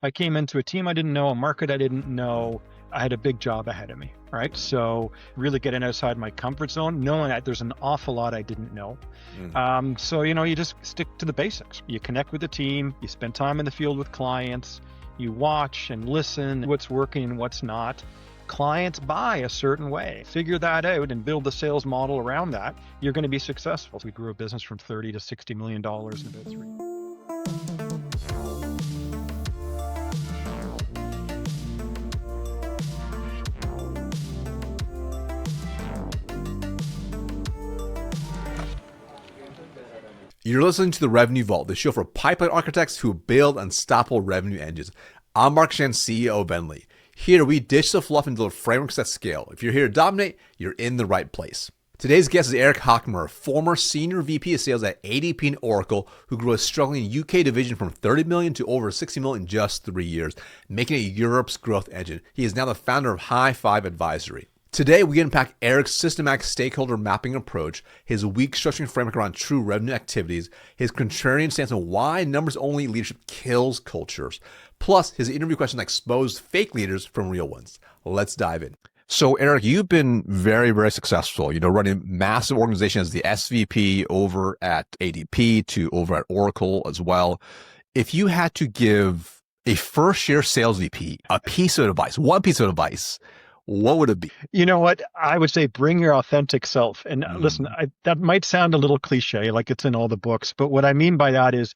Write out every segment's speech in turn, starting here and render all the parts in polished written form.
I came into a team I didn't know, a market I didn't know. I had a big job ahead of me, right? So really getting outside my comfort zone, knowing that there's an awful lot I didn't know. So, you just stick to the basics. You connect with the team, you spend time in the field with clients, you watch and listen what's working and what's not. Clients buy a certain way. Figure that out and build the sales model around that. You're going to be successful. We grew a business from $30 to $60 million in about 3 years. You're listening to The Revenue Vault, the show for pipeline architects who build unstoppable revenue engines. I'm Mark Shan, CEO of Bentley. Here, we ditch the fluff and deliver frameworks that scale. If you're here to dominate, you're in the right place. Today's guest is Eric Hachmer, a former senior VP of sales at ADP and Oracle, who grew a struggling UK division from 30 million to over 60 million in just 3 years, making it Europe's growth engine. He is now the founder of High Five Advisory. Today, we unpack Eric's systematic stakeholder mapping approach, his weak structuring framework around true revenue activities, his contrarian stance on why numbers-only leadership kills cultures, plus his interview questions that expose fake leaders from real ones. Let's dive in. So, Eric, you've been very, very successful, running massive organizations as the SVP over at ADP to over at Oracle as well. If you had to give a first-year sales VP a piece of advice, one piece of advice, what would it be? You know what? I would say bring your authentic self. And listen, that might sound a little cliche, like it's in all the books, but what I mean by that is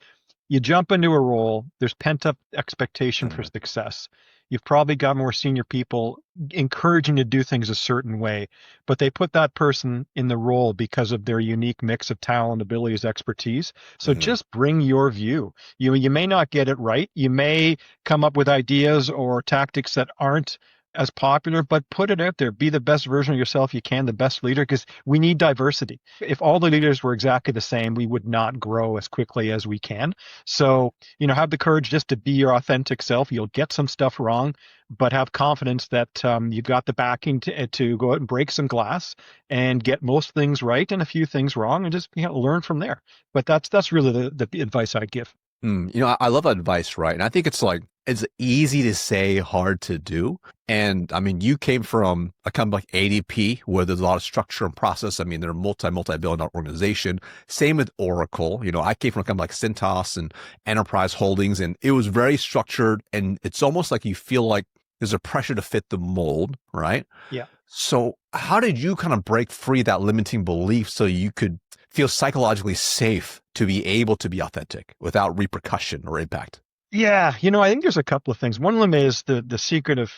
you jump into a role, there's pent-up expectation for success. You've probably got more senior people encouraging to do things a certain way, but they put that person in the role because of their unique mix of talent, abilities, expertise. So just bring your view. You may not get it right. You may come up with ideas or tactics that aren't as popular, but put it out there. Be the best version of yourself you can, the best leader, because we need diversity. If all the leaders were exactly the same, we would not grow as quickly as we can. So, have the courage just to be your authentic self. You'll get some stuff wrong, but have confidence that you've got the backing to go out and break some glass and get most things right and a few things wrong, and just learn from there. But that's really the advice I'd give. I love advice, right? And I think it's easy to say, hard to do. And I mean, you came from a company like ADP where there's a lot of structure and process. I mean, they're a multi-billion dollar organization. Same with Oracle. I came from a company like Cintas and Enterprise Holdings, and it was very structured. And it's almost like you feel like there's a pressure to fit the mold, right? Yeah. So how did you kind of break free of that limiting belief so you could feel psychologically safe to be able to be authentic without repercussion or impact? Yeah, I think there's a couple of things. One of them is the secret of,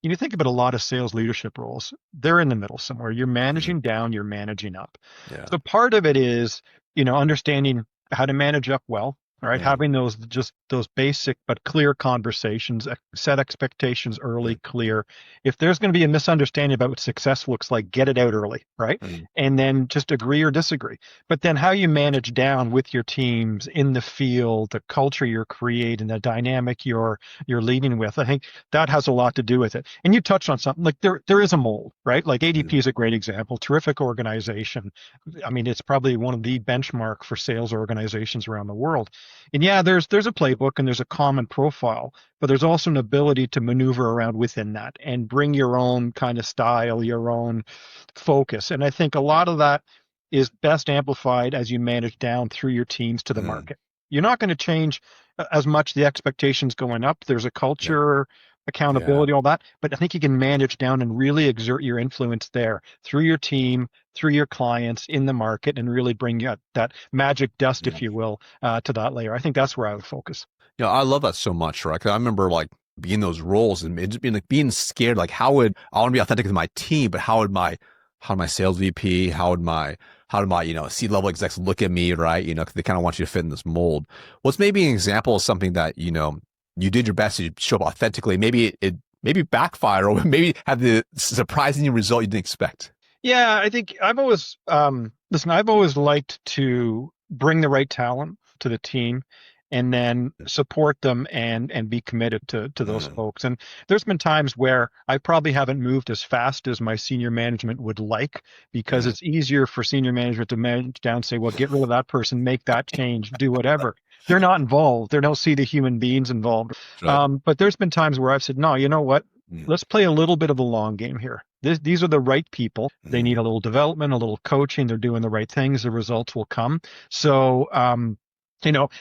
you think about a lot of sales leadership roles, they're in the middle somewhere. You're managing down, you're managing up. Yeah. So part of it is, understanding how to manage up well. All right, having those basic but clear conversations, set expectations early, clear. If there's going to be a misunderstanding about what success looks like, get it out early, right? And then just agree or disagree. But then how you manage down with your teams in the field, the culture you're creating, the dynamic you're leading with, I think that has a lot to do with it. And you touched on something like there is a mold, right? Like ADP is a great example, terrific organization. I mean, it's probably one of the benchmark for sales organizations around the world. And yeah, there's a playbook and there's a common profile, but there's also an ability to maneuver around within that and bring your own kind of style, your own focus. And I think a lot of that is best amplified as you manage down through your teams to the market. You're not going to change as much the expectations going up. There's a culture, accountability, all that. But I think you can manage down and really exert your influence there through your team, through your clients in the market, and really bring that magic dust, if you will, to that layer. I think that's where I would focus. I love that so much, right? 'Cause I remember being in those roles and it just being scared, I want to be authentic to my team, but how would my sales VP, how would my C-level execs look at me, right? Because they kind of want you to fit in this mold. What's maybe an example of something that, you did your best to show up authentically, maybe it backfired or maybe have the surprising result you didn't expect? Yeah, I think I've always liked to bring the right talent to the team and then support them and be committed to those folks. And there's been times where I probably haven't moved as fast as my senior management would like, because it's easier for senior management to manage down, say, well, get rid of that person, make that change, do whatever. they're not involved. They don't see the human beings involved. Right. But there's been times where I've said, no, you know what? Mm, Let's play a little bit of a long game here. These are the right people. They need mm, a little development, a little coaching. They're doing the right things. The results will come. So,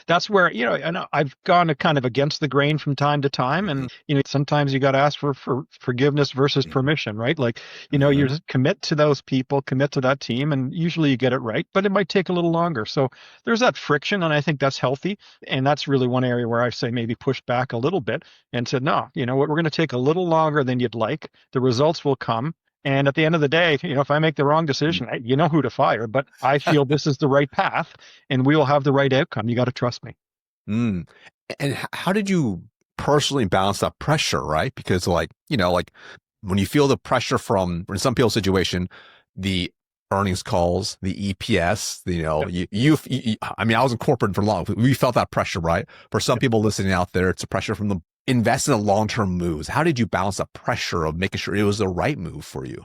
that's where, and I've gone kind of against the grain from time to time. mhm, And, sometimes you got to ask for forgiveness versus mhm, permission, right? Like, you mhm. just commit to those people, commit to that team, and usually you get it right, but it might take a little longer. So there's that friction, and I think that's healthy. And that's really one area where I say maybe push back a little bit and said, no, you know what, we're going to take a little longer than you'd like. The results will come. And at the end of the day, if I make the wrong decision, you know who to fire, but I feel this is the right path and we will have the right outcome. You got to trust me. Mm. And how did you personally balance that pressure, right? Because like when you feel the pressure from in some people's situation, the earnings calls, the EPS, Yep. I mean, I was in corporate for long. We felt that pressure, right? For some Yep. people listening out there, it's a pressure from the invest in the long-term moves. How did you balance that pressure of making sure it was the right move for you?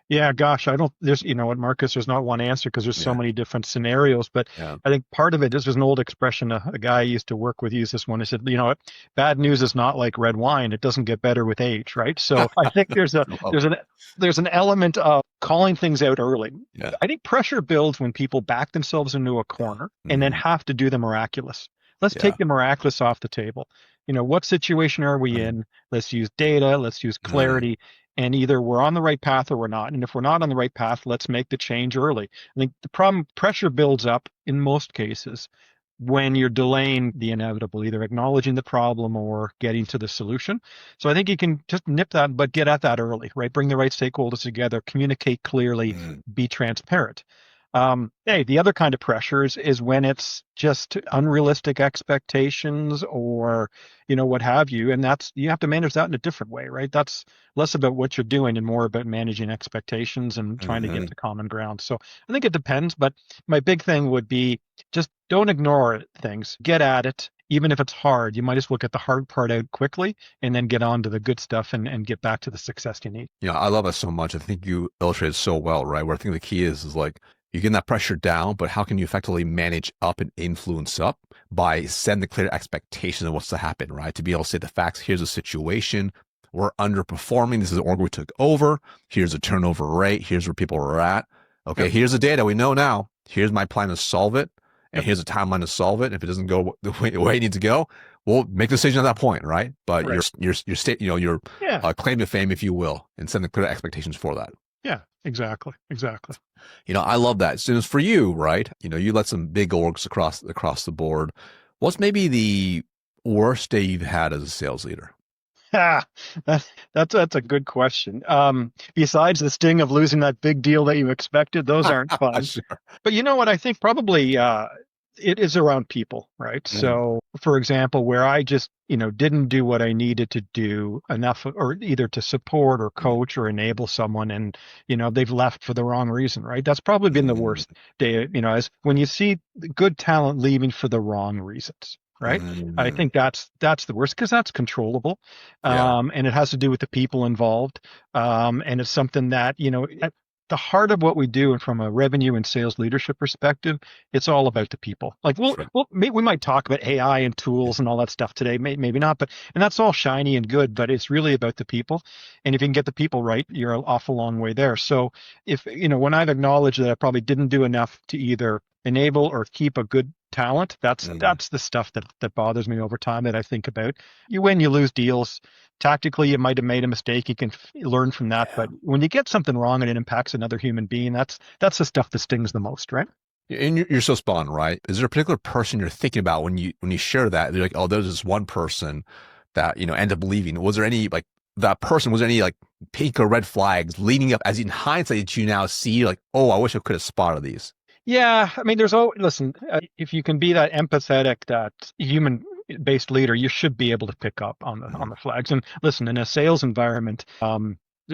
Yeah, gosh, I don't, there's, what, Marcus, there's not one answer because there's so Yeah. many different scenarios. But Yeah. I think part of it, this was an old expression. A guy I used to work with used this one. He said, you know what, bad news is not like red wine. It doesn't get better with age, right? So I think Love there's it. an, there's an element of calling things out early. Yeah. I think pressure builds when people back themselves into a corner and then Mhm. have to do the miraculous. Let's Yeah. take the miraculous off the table. What situation are we Mhm. in? Let's use data. Let's use Mhm. clarity, and either we're on the right path or we're not. And if we're not on the right path, let's make the change early. I think the problem, pressure builds up in most cases when you're delaying the inevitable, either acknowledging the problem or getting to the solution. So I think you can just nip that, but get at that early, right? Bring the right stakeholders together, communicate clearly, Mhm. be transparent. Hey, the other kind of pressure is when it's just unrealistic expectations or, what have you. And you have to manage that in a different way, right? That's less about what you're doing and more about managing expectations and trying to get Mhm. to common ground. So I think it depends, but my big thing would be just don't ignore things. Get at it. Even if it's hard, you might as well get the hard part out quickly and then get on to the good stuff and get back to the success you need. Yeah, I love that so much. I think you illustrated so well, right? Where I think the key is like you get that pressure down, but how can you effectively manage up and influence up by setting the clear expectations of what's to happen, right? To be able to say the facts, here's the situation. We're underperforming. This is the org we took over. Here's the turnover rate. Here's where people are at. Okay, Yep. here's the data we know now. Here's my plan to solve it. And Yep. here's a timeline to solve it. If it doesn't go the way it needs to go, we'll make a decision at that point, right? But Right. your state, your Yeah. claim to fame, if you will, and setting the clear expectations for that. Yeah. Exactly. Exactly. I love that. So for you, right? You led some big orgs across the board. What's maybe the worst day you've had as a sales leader? Ah, that's a good question. Besides the sting of losing that big deal that you expected, those aren't fun. Sure. But you know what? I think probably it is around people, right? Mm, So, for example, where I just didn't do what I needed to do enough, or either to support or mm, coach or enable someone, and they've left for the wrong reason, right? That's probably been the mm, worst day. As when you see good talent leaving for the wrong reasons. Right. I mm. think that's the worst because that's controllable, Yeah, and it has to do with the people involved, and it's something that at the heart of what we do, and from a revenue and sales leadership perspective, it's all about the people. Like sure. we might talk about AI and tools and all that stuff today, maybe not, but and that's all shiny and good, but it's really about the people. And if you can get the people right, you're off a long way there. So if when I've acknowledged that I probably didn't do enough to either enable or keep a good talent, that's Mm, that's the stuff that bothers me over time that I think about. You win, you lose deals. Tactically, you might have made a mistake. You can learn from that. yeah. But when you get something wrong and it impacts another human being, that's the stuff that stings the most, right? And you're so spot on, right? Is there a particular person you're thinking about when you share that? They're like, oh, there's this one person that ended up leaving. Was there any like that person? Was there any like pink or red flags leading up? As in hindsight, that you now see, like, oh, I wish I could have spotted these. Yeah, I mean, listen, if you can be that empathetic, that human-based leader, you should be able to pick up on the Mm, flags. And listen, in a sales environment,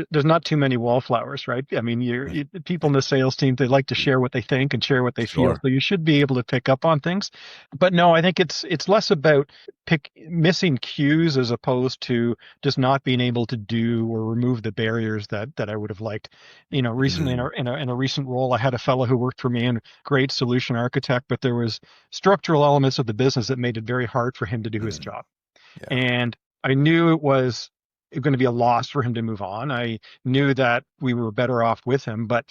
there's not too many wallflowers, right? I mean, people in the sales team, they like to share what they think and share what they feel. Sure. So you should be able to pick up on things. But no, I think it's less about missing cues as opposed to just not being able to do or remove the barriers that I would have liked. Recently Mm, in a recent role, I had a fellow who worked for me and great solution architect, but there was structural elements of the business that made it very hard for him to do his mm, job. yeah. And I knew it was going to be a loss for him to move on. I knew that we were better off with him, but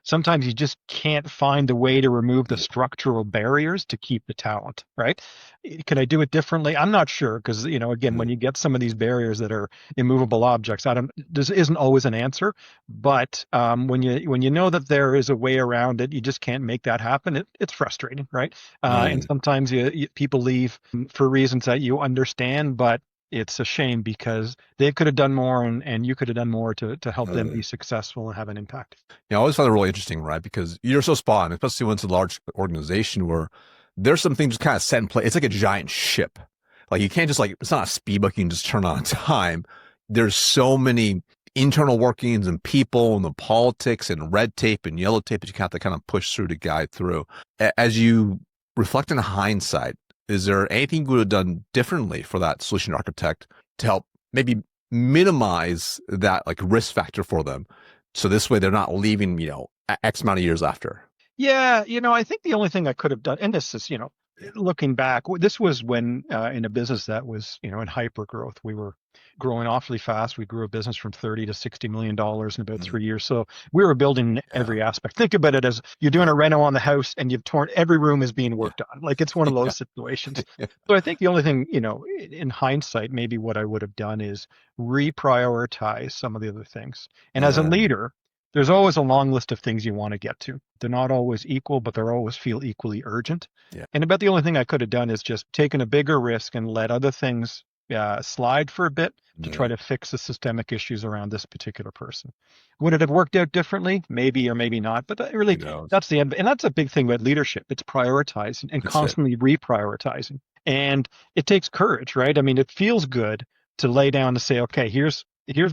sometimes you just can't find a way to remove the structural barriers to keep the talent, right? Could I do it differently? I'm not sure because, again, when Mm, you get some of these barriers that are immovable objects, this isn't always an answer, but when you know that there is a way around it, you just can't make that happen. It's frustrating, right? And mm, sometimes people leave for reasons that you understand, but it's a shame because they could have done more and you could have done more to help them be mm. successful and have an impact. I always found it really interesting, right? Because you're so spot on, especially when it's a large organization where there's some things just kind of set in place. It's like a giant ship. Like you can't just it's not a speedboat you can just turn on time. There's so many internal workings and people and the politics and red tape and yellow tape that you have to kind of push through to guide through. As you reflect in hindsight, is there anything you would have done differently for that solution architect to help maybe minimize that risk factor for them? So this way they're not leaving, X amount of years after. Yeah, I think the only thing I could have done, and this is, looking back, this was when in a business that was, in hyper growth, we were growing awfully fast. We grew a business from 30 to $60 million in about Mm, 3 years. So we were building yeah. every aspect. Think about it as you're doing a reno on the house and you've torn every room is being Yeah. worked on. Like it's one of Yeah. those situations. So I think the only thing, in hindsight, maybe what I would have done is reprioritize some of the other things. And as a Yeah. leader, there's always a long list of things you want to get to. They're not always equal, but they're always feel equally urgent. Yeah. And about the only thing I could have done is just taken a bigger risk and let other things slide for a bit to try Mm, to fix the systemic issues around this particular person. Would it have worked out differently? Maybe or maybe not. But who knows? that's the end. And that's a big thing about leadership. It's prioritizing and That's it. constantly reprioritizing. And it takes courage, right? I mean, it feels good to lay down to say, okay, here's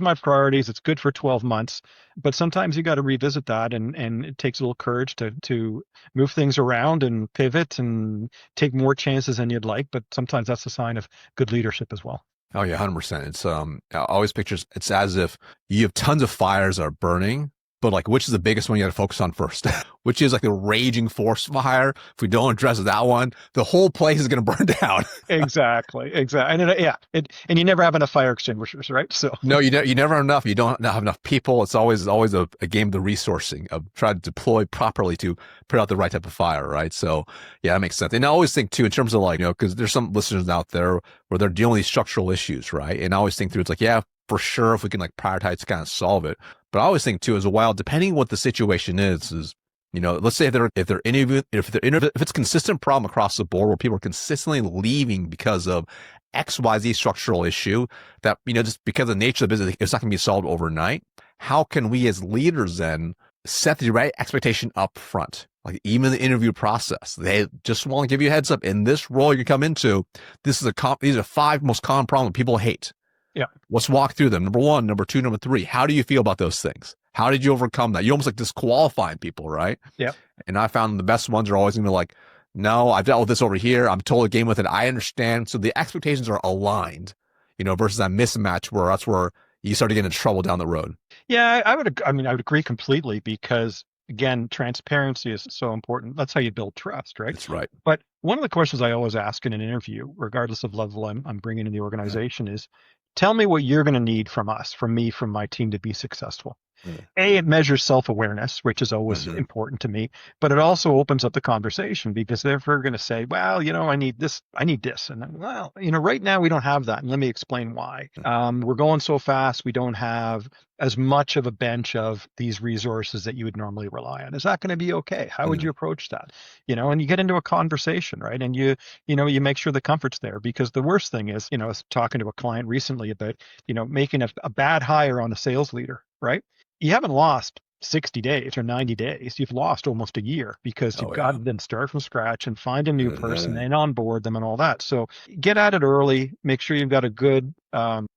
my priorities. It's good for 12 months, but sometimes you got to revisit that and it takes a little courage to move things around and pivot and take more chances than you'd like. But sometimes that's a sign of good leadership as well. Oh yeah, 100%. It's I always pictures it's as if you have tons of fires that are burning, but which is the biggest one you got to focus on first? Which is the raging forest fire. If we don't address that one, the whole place is going to burn down. Exactly. And you never have enough fire extinguishers, right? So No, you never have enough. You don't have enough people. It's always a game of the resourcing of trying to deploy properly to put out the right type of fire, right? So yeah, that makes sense. And I always think too, in terms of because there's some listeners out there where they're dealing with these structural issues, right? And I always think through, it's yeah, for sure, if we can prioritize to kind of solve it. But I always think too, as well, depending what the situation is let's say if it's consistent problem across the board where people are consistently leaving because of XYZ structural issue that, just because of the nature of the business, it's not going to be solved overnight. How can we as leaders then set the right expectation up front? Even in the interview process, they just want to give you a heads up. In this role you come into, these are 5 most common problems people hate. yeah. Let's walk through them. Number 1, number 2, number 3. How do you feel about those things? How did you overcome that? You're almost disqualifying people, right? Yeah. And I found the best ones are always going to be no, I've dealt with this over here. I'm totally game with it. I understand. So the expectations are aligned, versus that mismatch where that's where you start to get into trouble down the road. Yeah, I would agree completely because again, transparency is so important. That's how you build trust, right? That's right. But one of the questions I always ask in an interview, regardless of level I'm bringing in the organization, is tell me what you're going to need from us, from me, from my team to be successful. Mm-hmm. It measures self-awareness, which is always important to me, but it also opens up the conversation because they're going to say, well, I need this. And then, well, right now we don't have that. And let me explain why. We're going so fast. We don't have as much of a bench of these resources that you would normally rely on. Is that going to be okay? How would you approach that? And you get into a conversation, right? And you make sure the comfort's there because the worst thing is, I was talking to a client recently about, making a bad hire on a sales leader, right? You haven't lost 60 days or 90 days, you've lost almost a year because you've Oh got yeah. to then start from scratch and find a new person Uh, and onboard them and all that. So get at it early, make sure you've got a good,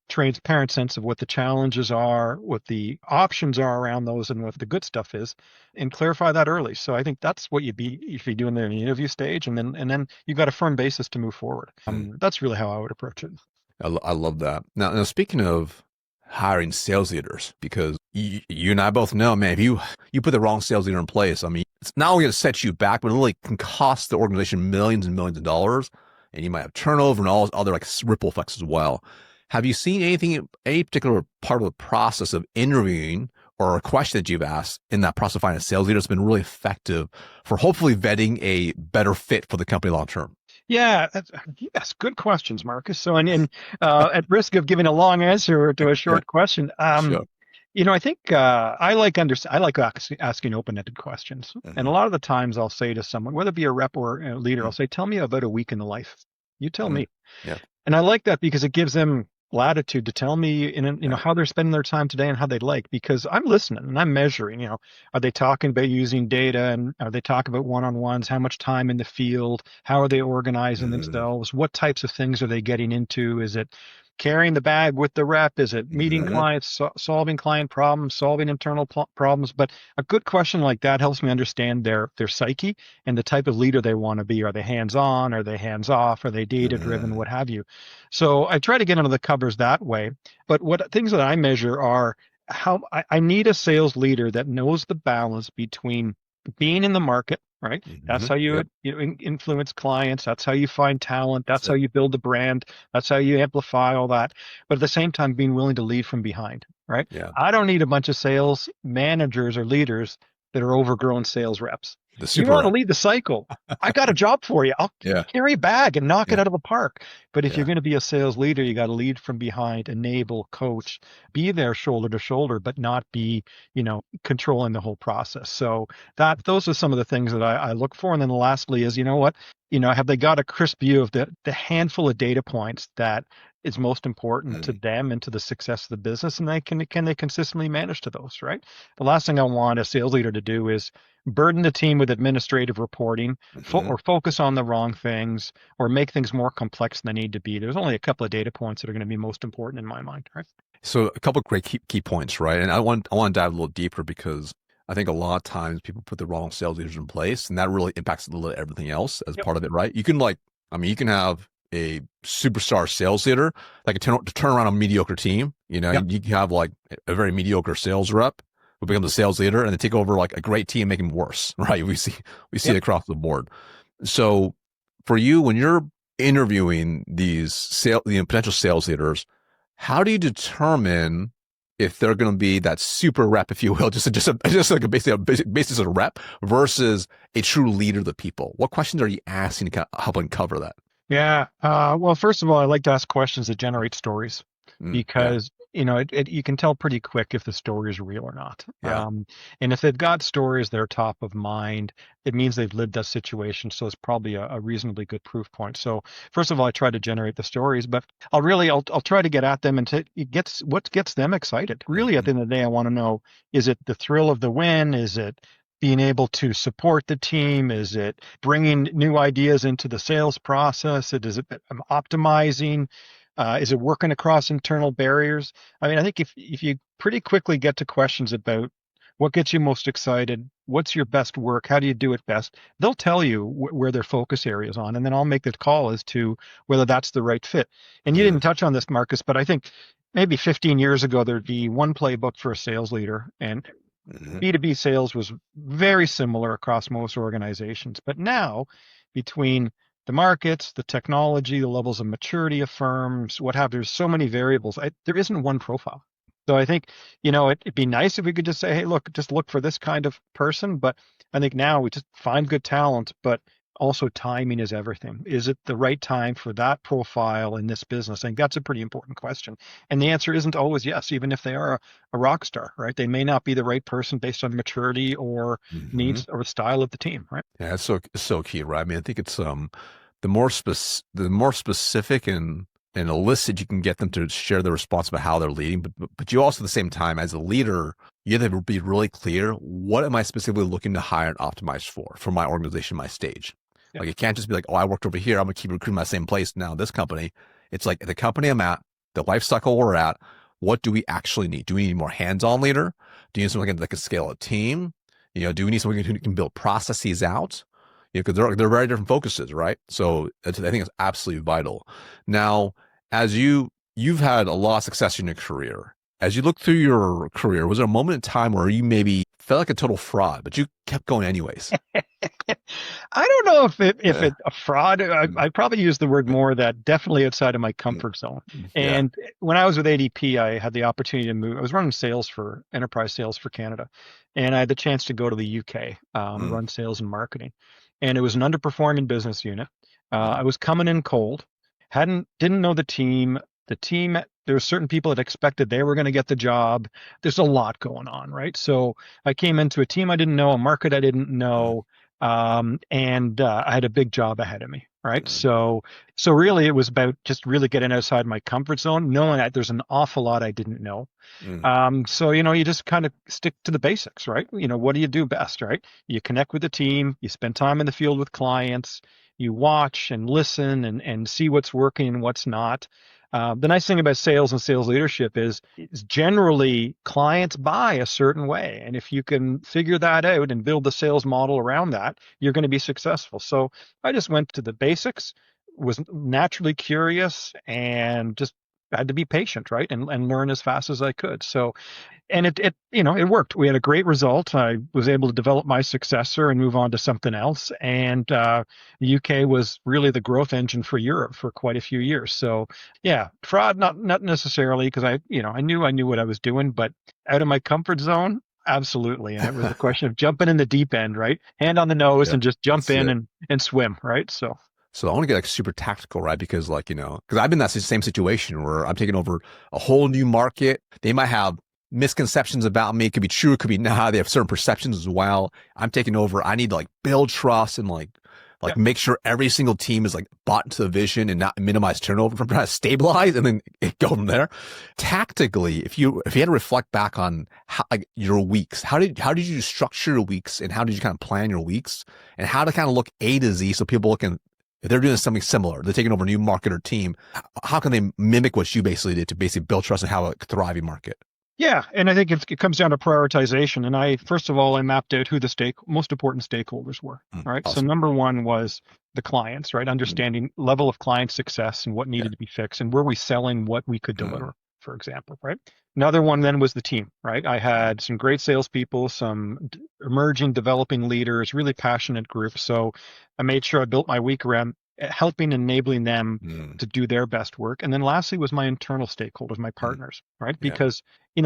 transparent sense of what the challenges are, what the options are around those, and what the good stuff is, and clarify that early. So I think that's what you should be doing in the interview stage, and then you've got a firm basis to move forward. That's really how I would approach it. I love that. Now, speaking of hiring sales leaders, because you and I both know, man, if you put the wrong sales leader in place, I mean, it's not only going to set you back, but it really can cost the organization millions and millions of dollars, and you might have turnover and all other like ripple effects as well. Have you seen any particular part of the process of interviewing or a question that you've asked in that process of finding a sales leader that's been really effective for hopefully vetting a better fit for the company long term? Yeah, yes, good questions, Marcus. So, at risk of giving a long answer to a Yeah, short question, sure. I think I like asking open-ended questions, and a Hmm. lot of the times I'll say to someone, whether it be a rep or a leader, I'll say, "Tell me about a week in the life." You tell Hmm. me. Yeah, And I like that because it gives them latitude to tell me yeah. how they're spending their time today and how they'd like, because I'm listening and I'm measuring, are they talking about using data, and are they talking about one-on-ones, how much time in the field, how are they organizing Hmm. themselves, what types of things are they getting into, is it carrying the bag with the rep, is it meeting Hmm. clients, solving client problems, solving internal problems. But a good question like that helps me understand their psyche and the type of leader they want to be. Are they hands-on, are they hands-off, are they data-driven, Hmm. what have you. So I try to get under the covers that way. But what things that I measure are how I need a sales leader that knows the balance between being in the market, right? That's Hmm. how Yep. you influence clients. That's how you find talent. That's That's how it. you build the brand. That's how you amplify all that. But at the same time, being willing to lead from behind, right? Yeah. I don't need a bunch of sales managers or leaders that are overgrown sales reps. The You super want to rep. lead the cycle. I got a job for you. I'll Yeah. carry a bag and knock it Yeah. out of the park. But if you're Yeah. going to be a sales leader, you got to lead from behind, enable, coach, be there shoulder to shoulder, but not be, controlling the whole process. So those are some of the things that I look for. And then lastly is, what, have they got a crisp view of the handful of data points that is most important to Mm-hmm. them and to the success of the business, and can they consistently manage to those, right? The last thing I want a sales leader to do is burden the team with administrative reporting, Mm-hmm. or focus on the wrong things, or make things more complex than they need to be. There's only a couple of data points that are going to be most important in my mind, right? So a couple of great key points, right? And I want to dive a little deeper because I think a lot of times people put the wrong sales leaders in place, and that really impacts a little everything else as Yep. part of it, right? You can have a superstar sales leader that can turn around a mediocre team. Yep. You can have like a very mediocre sales rep who becomes a sales leader and they take over like a great team, and make them worse, right? We see it Yep. across the board. So for you, when you're interviewing these potential sales leaders, how do you determine if they're going to be that super rep, if you will, just like a basis of a rep versus a true leader of the people? What questions are you asking to kind of help uncover that? Yeah. Well, first of all, I like to ask questions that generate stories, Yeah, because you can tell pretty quick if the story is real or not. yeah. And if they've got stories that are top of mind, it means they've lived that situation. So it's probably a reasonably good proof point. So first of all, I try to generate the stories, but I'll try to get at them and what gets them excited. Really, at Hmm. the end of the day, I want to know: is it the thrill of the win? Is it being able to support the team? Is it bringing new ideas into the sales process? Is it optimizing? Is it working across internal barriers? I mean, I think if you pretty quickly get to questions about what gets you most excited, what's your best work, how do you do it best, they'll tell you where their focus area is on, and then I'll make the call as to whether that's the right fit. And you Hmm. didn't touch on this, Marcus, but I think maybe 15 years ago there'd be one playbook for a sales leader, and Hmm. B2B sales was very similar across most organizations. But now, between the markets, the technology, the levels of maturity of firms, what have, there's so many variables. There isn't one profile. So I think, it'd be nice if we could just say, hey, look, just look for this kind of person. But I think now we just find good talent, but also timing is everything. Is it the right time for that profile in this business? I think that's a pretty important question. And the answer isn't always yes, even if they are a rock star, right? They may not be the right person based on maturity or Hmm. needs or style of the team, right? Yeah, it's so key, right? I mean, I think it's the more specific and and elicit, you can get them to share their response about how they're leading. But you also, at the same time, as a leader, you have to be really clear. What am I specifically looking to hire and optimize for my organization, my stage? Yeah. Like, it can't just be like, oh, I worked over here, I'm going to keep recruiting my same place now, this company. It's like the company I'm at, the life cycle we're at, what do we actually need? Do we need more hands-on leader? Do you need someone that can scale a team? Do we need someone who can build processes out? Because they're very different focuses, right? So I think it's absolutely vital. Now, as you've had a lot of success in your career, as you look through your career, was there a moment in time where you maybe felt like a total fraud, but you kept going anyways? I don't know if it's a fraud. I probably use the word more that definitely outside of my comfort zone. Yeah. And when I was with ADP, I had the opportunity to move. I was running sales for enterprise sales for Canada, and I had the chance to go to the UK, run sales and marketing. And it was an underperforming business unit. I was coming in cold, didn't know the team. The team, there were certain people that expected they were going to get the job. There's a lot going on, right? So I came into a team I didn't know, a market I didn't know. And I had a big job ahead of me, right? So really it was about just really getting outside my comfort zone, knowing that there's an awful lot I didn't know. So, you just kind of stick to the basics, right? What do you do best, right? You connect with the team, you spend time in the field with clients, you watch and listen and see what's working and what's not. The nice thing about sales and sales leadership is generally clients buy a certain way. And if you can figure that out and build the sales model around that, you're going to be successful. So I just went to the basics, was naturally curious, and just had to be patient, right? And learn as fast as I could. So, and it worked. We had a great result. I was able to develop my successor and move on to something else. And the UK was really the growth engine for Europe for quite a few years. So yeah, fraud, not necessarily, because I knew what I was doing, but out of my comfort zone, absolutely. And it was a question of jumping in the deep end, right? Hand on the nose and just jump in and swim, right? So I want to get super tactical, right? Because because I've been in that same situation where I'm taking over a whole new market. They might have misconceptions about me. It could be true, it could be not. They have certain perceptions as well. I'm taking over. I need to build trust and make sure every single team is bought into the vision and not minimize turnover, from trying to stabilize and then go from there. Tactically, if you had to reflect back on how, your weeks, how did you structure your weeks, and how did you kind of plan your weeks, and how to kind of look A to Z so people can, if they're doing something similar, they're taking over a new market or team, how can they mimic what you basically did to basically build trust and have a thriving market? Yeah, and I think it comes down to prioritization. And first of all, I mapped out who the most important stakeholders were. Right. Awesome. So number one was the clients, right? Understanding level of client success and what needed to be fixed, and were we selling what we could deliver, for example, right? Another one then was the team, right? I had some great salespeople, some emerging, developing leaders, really passionate group. So I made sure I built my week around helping, enabling them to do their best work. And then lastly was my internal stakeholders, my partners, right? Because,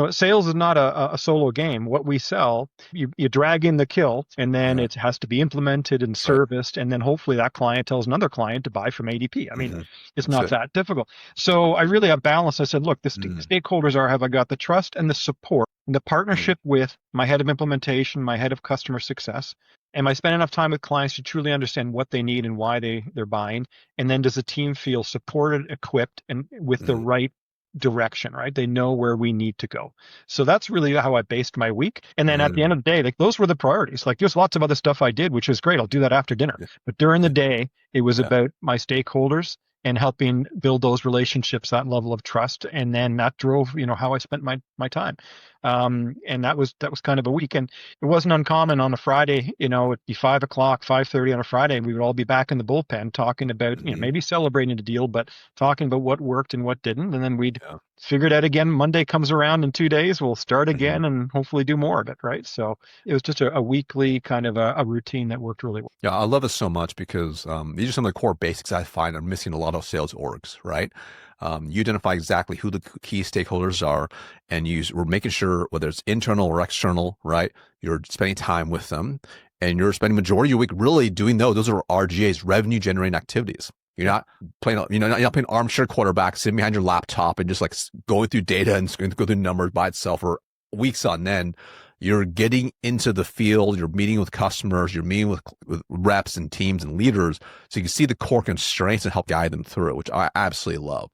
sales is not a solo game. What we sell, you drag in the kill, and then it has to be implemented and serviced. And then hopefully that client tells another client to buy from ADP. I mean, it's not that difficult. So I really have balance. I said, look, the stakeholders have I got the trust and the support and the partnership with my head of implementation, my head of customer success. Am I spending enough time with clients to truly understand what they need and why they're buying? And then does the team feel supported, equipped, and with the right direction, right? They know where we need to go. So that's really how I based my week. And then at the end of the day, those were the priorities. There's lots of other stuff I did, which is great. I'll do that after dinner. But during the day, it was about my stakeholders and helping build those relationships, that level of trust. And then that drove, how I spent my time. And that was kind of a week. And it wasn't uncommon on a Friday, it'd be 5 o'clock, 5:30 on a Friday, and we would all be back in the bullpen talking about, maybe celebrating the deal, but talking about what worked and what didn't. And then we'd figure it out again. Monday comes around in 2 days, we'll start again and hopefully do more of it, right? So it was just a weekly kind of a routine that worked really well. Yeah, I love it so much because these are some of the core basics I find are missing a lot of sales orgs, right? You identify exactly who the key stakeholders are, and we're making sure, whether it's internal or external, right? You're spending time with them, and you're spending majority of your week really doing those. Those are RGAs, revenue generating activities. You're not playing, you're not playing armchair quarterback, sitting behind your laptop and just going through data and going through numbers by itself for weeks on end. you're getting into the field, you're meeting with customers, you're meeting with reps and teams and leaders. So you can see the core constraints and help guide them through it, which I absolutely love.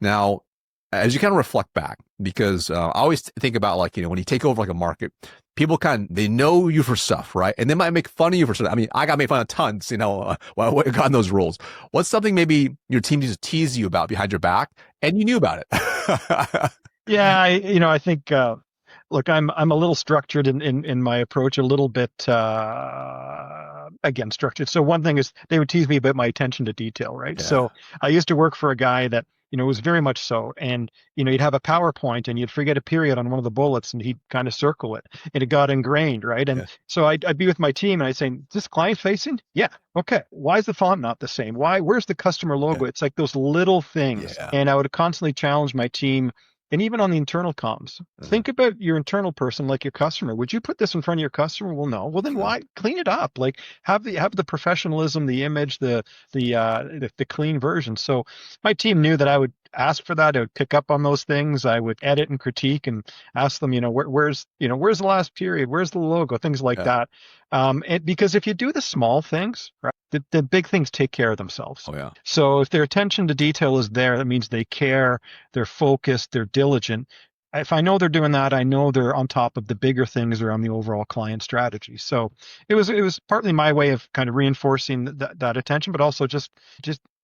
Now, as you kind of reflect back, because I always think about like, when you take over like a market, people they know you for stuff, right? And they might make fun of you for stuff. I mean, I got made fun of tons, when I got in those roles. What's something maybe your team used to tease you about behind your back and you knew about it? Yeah, I think, look, I'm a little structured in my approach, a little bit, again, structured. So one thing is they would tease me about my attention to detail, right? Yeah. So I used to work for a guy that, was very much so. And, you'd have a PowerPoint and you'd forget a period on one of the bullets and he'd kind of circle it and it got ingrained, right? And so I'd be with my team and I'd say, is this client facing? Yeah. Okay. Why is the font not the same? Where's the customer logo? It's like those little things. And I would constantly challenge my team. And even on the internal comms, think about your internal person like your customer. Would you put this in front of your customer? Well, no. Well, then why clean it up? Like have the professionalism, the image, the clean version. So my team knew that I would ask for that. I would pick up on those things. I would edit and critique and ask them, where's the last period? Where's the logo? Things like that. And because if you do the small things, right, the big things take care of themselves. Oh, yeah. So if their attention to detail is there, that means they care, they're focused, they're diligent. If I know they're doing that, I know they're on top of the bigger things around the overall client strategy. So it was partly my way of kind of reinforcing that attention, but also just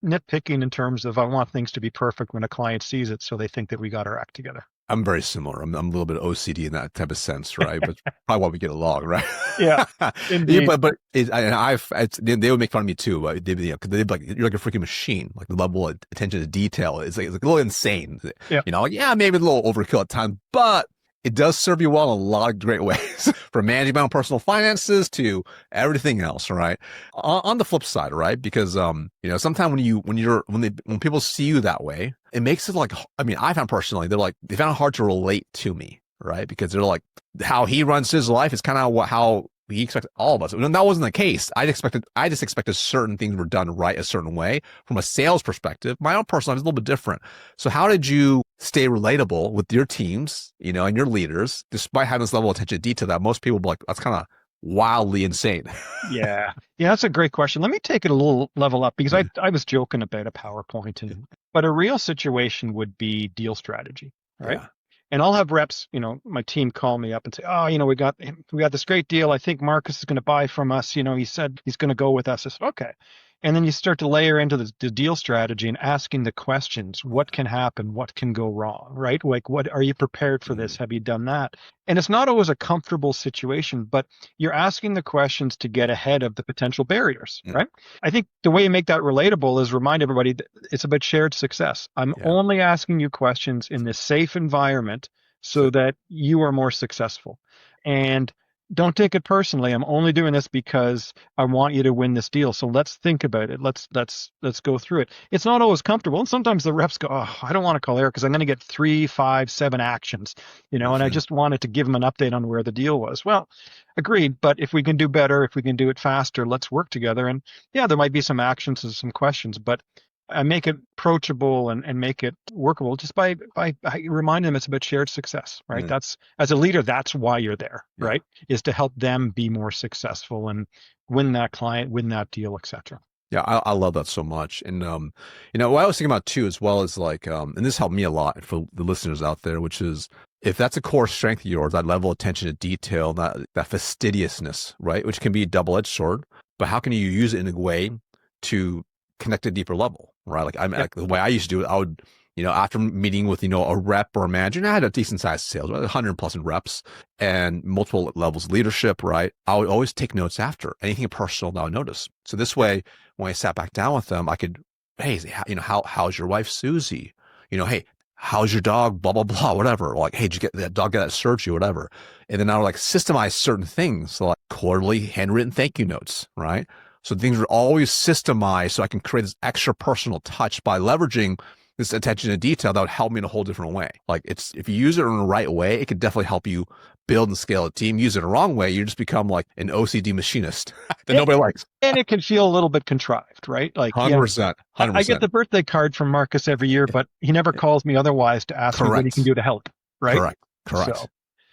nitpicking in terms of I want things to be perfect when a client sees it, so they think that we got our act together. I'm very similar. I'm a little bit OCD in that type of sense, right? But probably why we get along, right? Yeah, indeed. They would make fun of me too. They'd be like, you're like a freaking machine. Like the level of attention to detail is like a little insane. Yeah. Maybe a little overkill at times, but it does serve you well in a lot of great ways, from managing my own personal finances to everything else, right? On the flip side, right? Because sometimes when people see you that way, it makes it like, I found personally, they found it hard to relate to me, right? Because they're like, how he runs his life is kind of how he expected all of us. And that wasn't the case. I just expected certain things were done right a certain way. From a sales perspective, my own personal life is a little bit different. So how did you stay relatable with your teams, and your leaders, despite having this level of attention to detail that most people be like, that's kind of wildly insane? Yeah, that's a great question. Let me take it a little level up, because I was joking about a PowerPoint, but a real situation would be deal strategy, right? Yeah. And I'll have reps, my team call me up and say, oh, we got this great deal. I think Marcus is going to buy from us. He said he's going to go with us. I said, okay. And then you start to layer into the deal strategy and asking the questions, what can happen? What can go wrong, right? Like, what are you prepared for this? Have you done that? And it's not always a comfortable situation, but you're asking the questions to get ahead of the potential barriers, right? I think the way you make that relatable is remind everybody that it's about shared success. I'm only asking you questions in this safe environment so that you are more successful. And don't take it personally. I'm only doing this because I want you to win this deal. So let's think about it. Let's go through it. It's not always comfortable. And sometimes the reps go, oh, I don't want to call Eric because I'm going to get 3, 5, 7 actions, and I just wanted to give him an update on where the deal was. Well, agreed. But if we can do better, if we can do it faster, let's work together. And there might be some actions and some questions, but I make it approachable and make it workable just by reminding them it's about shared success, right? That's, as a leader, that's why you're there, right? Is to help them be more successful and win that client, win that deal, etc. Yeah, I love that so much. And, what I was thinking about too, as well as like, and this helped me a lot for the listeners out there, which is, if that's a core strength of yours, that level of attention to detail, that fastidiousness, right? Which can be a double-edged sword, but how can you use it in a way to connect a deeper level, right? Like the way I used to do it, I would, after meeting with, a rep or a manager, and I had a decent sized sales, 100 plus in reps and multiple levels of leadership, right? I would always take notes after anything personal that I would notice. So this way, when I sat back down with them, I could, hey, how's your wife, Susie? Hey, how's your dog, blah, blah, blah, whatever. Like, hey, did you get that dog get that surgery, whatever. And then I would like systemize certain things. So like quarterly handwritten thank you notes, right? So things are always systemized so I can create this extra personal touch by leveraging this attention to detail that would help me in a whole different way. Like if you use it in the right way, it could definitely help you build and scale a team. Use it the wrong way, you just become like an OCD machinist that nobody likes. And it can feel a little bit contrived, right? Like 100%. I get the birthday card from Marcus every year, but he never calls me otherwise to ask me what he can do to help, right? Correct. So,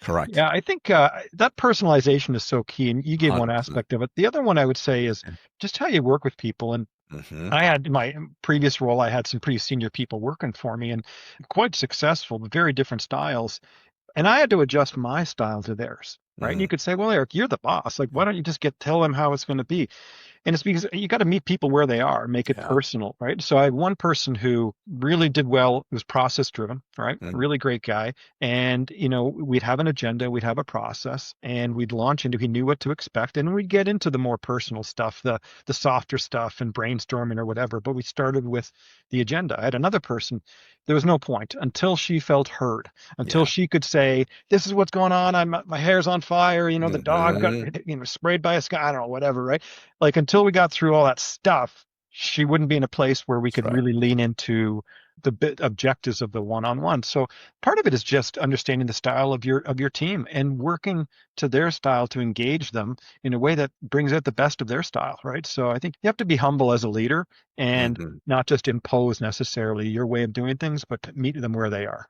Correct. Yeah, I think that personalization is so key, and you gave one 100%. aspect of it. The other one I would say is just how you work with people. And Mm-hmm. I had in my previous role, I had some pretty senior people working for me and quite successful, but very different styles. And I had to adjust my style to theirs, right? And Mm-hmm. you could say, well, Eric, you're the boss. Like, why don't you just tell them how it's going to be? And it's because you got to meet people where they are, make it Yeah. personal, right? So I had one person who really did well, was process driven, right? Mm-hmm. Really great guy. And, we'd have an agenda, we'd have a process, and we'd launch into, he knew what to expect. And we'd get into the more personal stuff, the softer stuff and brainstorming or whatever. But we started with the agenda. I had another person, there was no point until she felt heard, until Yeah. she could say, this is what's going on. My hair's on fire. The dog got, Mm-hmm. sprayed by a sky, I don't know, whatever, right? Like until we got through all that stuff, she wouldn't be in a place where we That's could right. really lean into the objectives of the one-on-one. So part of it is just understanding the style of your team and working to their style to engage them in a way that brings out the best of their style, right? So I think you have to be humble as a leader and Mm-hmm. not just impose necessarily your way of doing things, but to meet them where they are.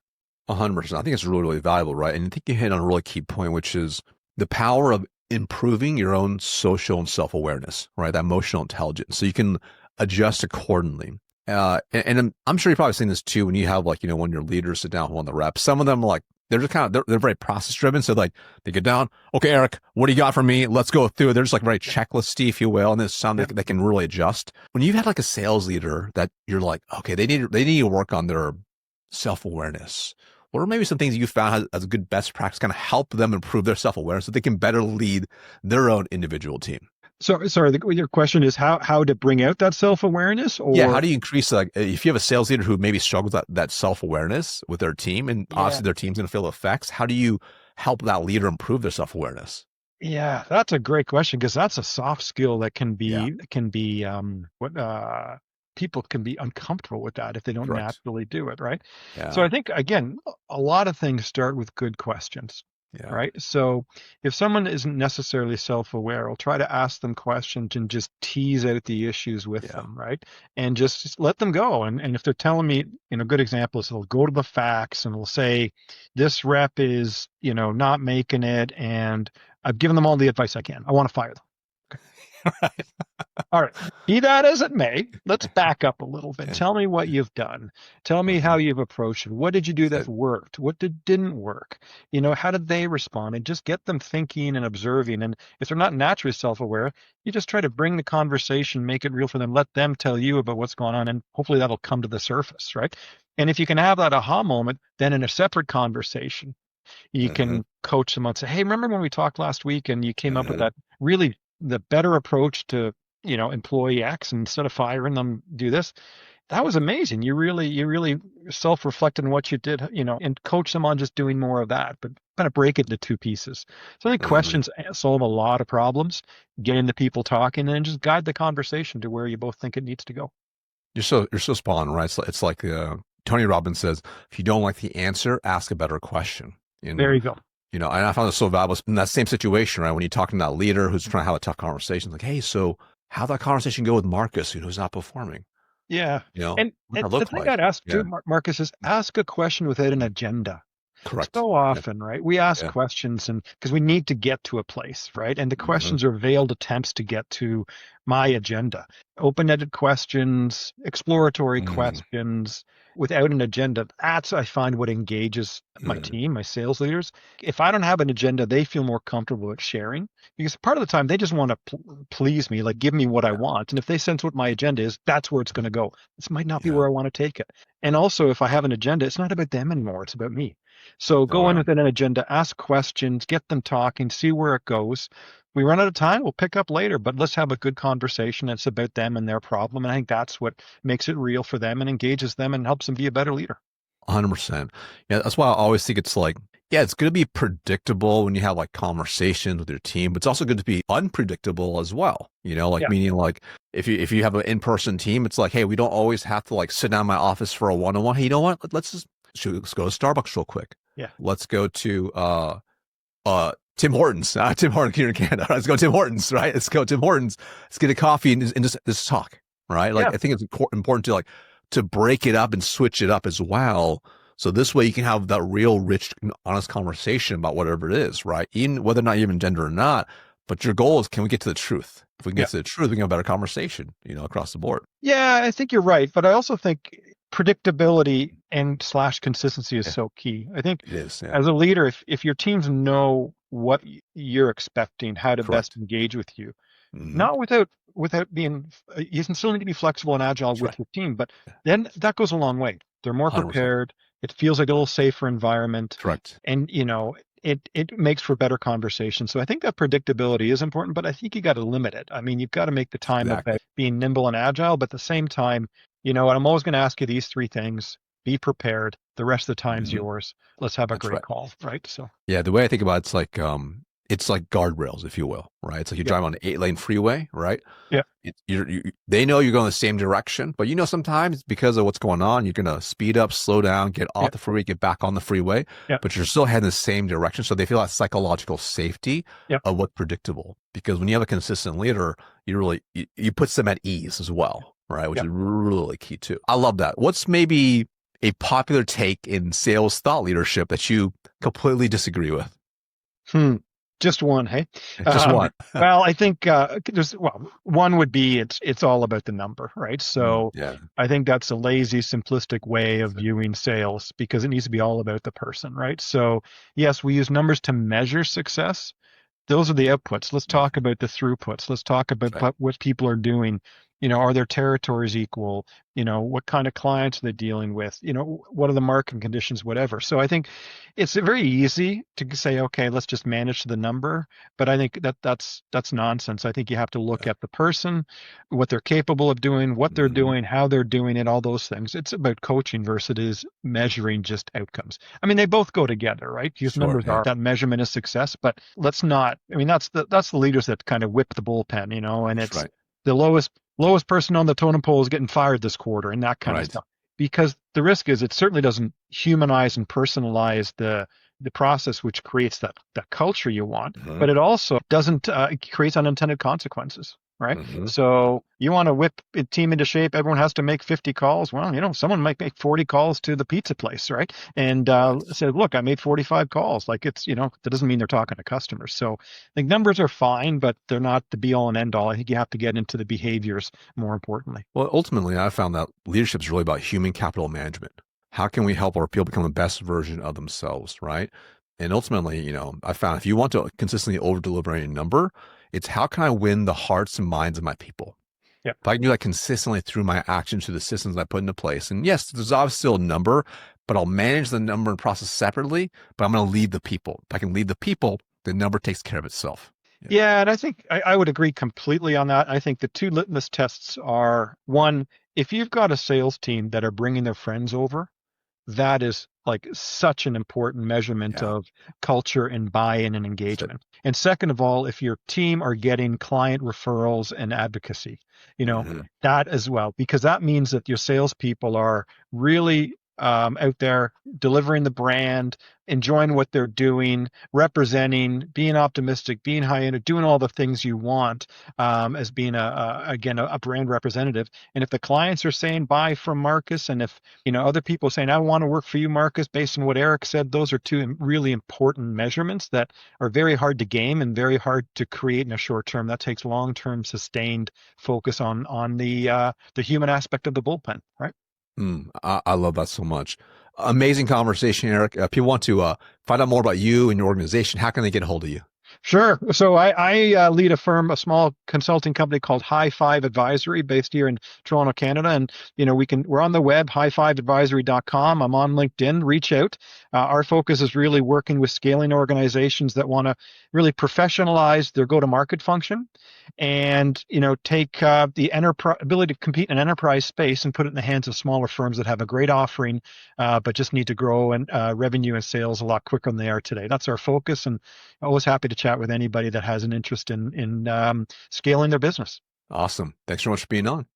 100%. I think it's really, really valuable, right? And I think you hit on a really key point, which is the power of improving your own social and self-awareness, right? That emotional intelligence. So you can adjust accordingly. And I'm sure you've probably seen this too when you have like, when your leaders sit down with one of the reps. Some of them like, they're just they're very process driven. So like they get down, okay, Eric, what do you got for me? Let's go through it. They're just like very checklisty, if you will. And there's some Yeah. that they can really adjust. When you've had like a sales leader that you're like, okay, they need to work on their self-awareness. What are maybe some things you found as a good best practice kind of help them improve their self-awareness so they can better lead their own individual team? So sorry, your question is how to bring out that self-awareness Yeah, how or do you increase like if you have a sales leader who maybe struggles with that self-awareness with their team and yeah. obviously their team's going to feel the effects, how do you help that leader improve their self-awareness? Yeah, that's a great question because that's a soft skill that Yeah, can be what people can be uncomfortable with that if they don't correct. naturally do it, right? So Yeah, I think again, a lot of things start with good questions, yeah. right? So if someone isn't necessarily self-aware, I'll try to ask them questions and just tease out the issues with Yeah. them, right? And just let them go. And if they're telling me, a good example is they'll go to the facts and they'll say, this rep is, not making it, and I've given them all the advice I can. I want to fire them. Right. All right. Be that as it may, let's back up a little bit. Yeah. Tell me what you've done. Tell me Uh-huh. how you've approached it. What did you do that That's it. worked? What didn't work? How did they respond? And just get them thinking and observing. And if they're not naturally self-aware, you just try to bring the conversation, make it real for them, let them tell you about what's going on, and hopefully that'll come to the surface, right? And if you can have that aha moment, then in a separate conversation, you Mm-hmm. can coach them on say, hey, remember when we talked last week and you came up with Mm-hmm. that really the better approach to, employee X, and instead of firing them, do this. That was amazing. You really self-reflected on what you did, and coach them on just doing more of that, but kind of break it into two pieces. So I think Mm-hmm. questions solve a lot of problems, getting the people talking, and then just guide the conversation to where you both think it needs to go. You're so spot on, right? It's like Tony Robbins says, if you don't like the answer, ask a better question. There And you go. and I found this so valuable in that same situation, right? When you're talking to that leader who's trying to have a tough conversation, like, hey, so how'd that conversation go with Marcus, who's not performing? Yeah. What And that the look thing like? I'd ask Yeah, too, Marcus, is ask a question without an agenda. correct. So Yeah, often, right? We ask yeah. questions and because we need to get to a place, right? And the Hmm. questions are veiled attempts to get to my agenda. Open-ended questions, exploratory Mm-hmm. questions without an agenda. That's, I find, what engages my Mm-hmm. team, my sales leaders. If I don't have an agenda, they feel more comfortable at sharing because part of the time they just want to please me, like give me what I Yeah, want. And if they sense what my agenda is, that's where it's going to go. This might not be yeah. where I want to take it. And also, if I have an agenda, it's not about them anymore. It's about me. So Oh, go in yeah. with an agenda, ask questions, get them talking, see where it goes. We run out of time, we'll pick up later, but let's have a good conversation. It's about them and their problem. And I think that's what makes it real for them and engages them and helps them be a better leader. 100%. Yeah, that's why I always think it's like, yeah, it's good to be predictable when you have like conversations with your team, but it's also good to be unpredictable as well. Like Yeah. meaning like if you have an in-person team, it's like, hey, we don't always have to like sit down in my office for a one-on-one. Hey, you know what? Let's go to Starbucks real quick. Yeah. Let's go to Tim Hortons. Tim Hortons here in Canada. Let's go to Tim Hortons, right? Let's go to Tim Hortons. Let's get a coffee and just talk, right? Like Yeah. I think it's important to like to break it up and switch it up as well So this way you can have that real, rich, and honest conversation about whatever it is, right? Even whether or not you have an agenda or not. But your goal is, can we get to the truth? If we can get to the truth, we can have a better conversation, across the board. Yeah, I think you're right, but I also think predictability and / consistency is so key. I think It is. Yeah. as a leader, if your teams know what you're expecting, how to Correct. best engage with you, Mhm. not without being, you can still need to be flexible and agile That's with right. your team, but then that goes a long way. They're more 100%. prepared. It feels like a little safer environment, Correct. and it makes for better conversation. So I think that predictability is important, but I think you got to limit it. I mean, you've got to make the time Exactly. about being nimble and agile, but at the same time, I'm always going to ask you these 3 things. Be prepared. The rest of the time's Mhm. yours. Let's have a That's great right. call, right? So Yeah, the way I think about it's like guardrails, if you will, right? It's like you're yeah, driving on an 8-lane freeway, right? yeah, They know you're going the same direction, but sometimes because of what's going on, you're going to speed up, slow down, get yeah, off the freeway, get back on the freeway, yeah, but you're still heading the same direction. So they feel that psychological safety yeah, of what's predictable. Because when you have a consistent leader, you put them at ease as well, right? Which yeah. is really key too. I love that. What's maybe a popular take in sales thought leadership that you completely disagree with? Just one, hey? Just one. Well, I think one would be it's all about the number, right? So Yeah. I think that's a lazy, simplistic way of viewing sales because it needs to be all about the person, right? So yes, we use numbers to measure success. Those are the outputs. Let's talk about the throughputs. Let's talk about Right. what people are doing. Are their territories equal? What kind of clients are they dealing with? What are the market conditions, whatever. So I think it's very easy to say, okay, let's just manage the number. But I think that's nonsense. I think you have to look at the person, what they're capable of doing, what they're Mhm. doing, how they're doing it, all those things. It's about coaching versus it is measuring just outcomes. I mean, they both go together, right? These Sure. numbers Yeah. are that measurement of success, but let's not. I mean, that's the leaders that kind of whip the bullpen, and That's it's right. the lowest person on the totem pole is getting fired this quarter and that kind of Right. stuff. Because the risk is it certainly doesn't humanize and personalize the process, which creates that culture you want, Mhm. but it also doesn't it creates unintended consequences. Right. Mhm. So you want to whip a team into shape. Everyone has to make 50 calls. Well, someone might make 40 calls to the pizza place. Right. And Right. say, look, I made 45 calls. Like that doesn't mean they're talking to customers. So I think numbers are fine, but they're not the be all and end all. I think you have to get into the behaviors more importantly. Well, ultimately, I found that leadership is really about human capital management. How can we help our people become the best version of themselves, right? And ultimately, I found if you want to consistently over deliver a number, it's how can I win the hearts and minds of my people? Yeah. If I can do that consistently through my actions, through the systems I put into place. And yes, there's obviously still a number, but I'll manage the number and process separately, but I'm going to lead the people. If I can lead the people, the number takes care of itself. Yeah, and I think I would agree completely on that. I think the 2 litmus tests are one, if you've got a sales team that are bringing their friends over, that is like such an important measurement Yeah. of culture and buy-in and That's it. engagement. And second of all, if your team are getting client referrals and advocacy, Mhm. that as well, because that means that your salespeople are really out there delivering the brand, enjoying what they're doing, representing, being optimistic, being high end, doing all the things you want as being a brand representative. And if the clients are saying buy from Marcus, and if other people saying, I want to work for you, Marcus, based on what Eric said, those are 2 really important measurements that are very hard to game and very hard to create in a short term. That takes long-term sustained focus on the human aspect of the bullpen, right? I love that so much. Amazing conversation, Eric. If you want to find out more about you and your organization, how can they get a hold of you? Sure. So I lead a small consulting company called High Five Advisory based here in Toronto, Canada. And, we're on the web, high5advisory.com. I'm on LinkedIn, reach out. Our focus is really working with scaling organizations that want to really professionalize their go-to-market function and, take the ability to compete in an enterprise space and put it in the hands of smaller firms that have a great offering, but just need to grow and revenue and sales a lot quicker than they are today. That's our focus. And always happy to chat with anybody that has an interest in scaling their business. Awesome. Thanks so much for being on.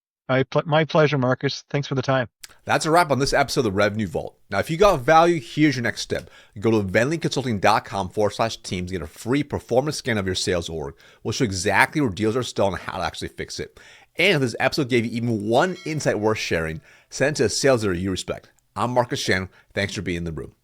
My pleasure, Marcus. Thanks for the time. That's a wrap on this episode of the Revenue Vault. Now, if you got value, here's your next step. Go to venleyconsulting.com/teams to get a free performance scan of your sales org. We'll show exactly where deals are stalled and how to actually fix it. And if this episode gave you even one insight worth sharing, send it to a sales leader you respect. I'm Marcus Shan. Thanks for being in the room.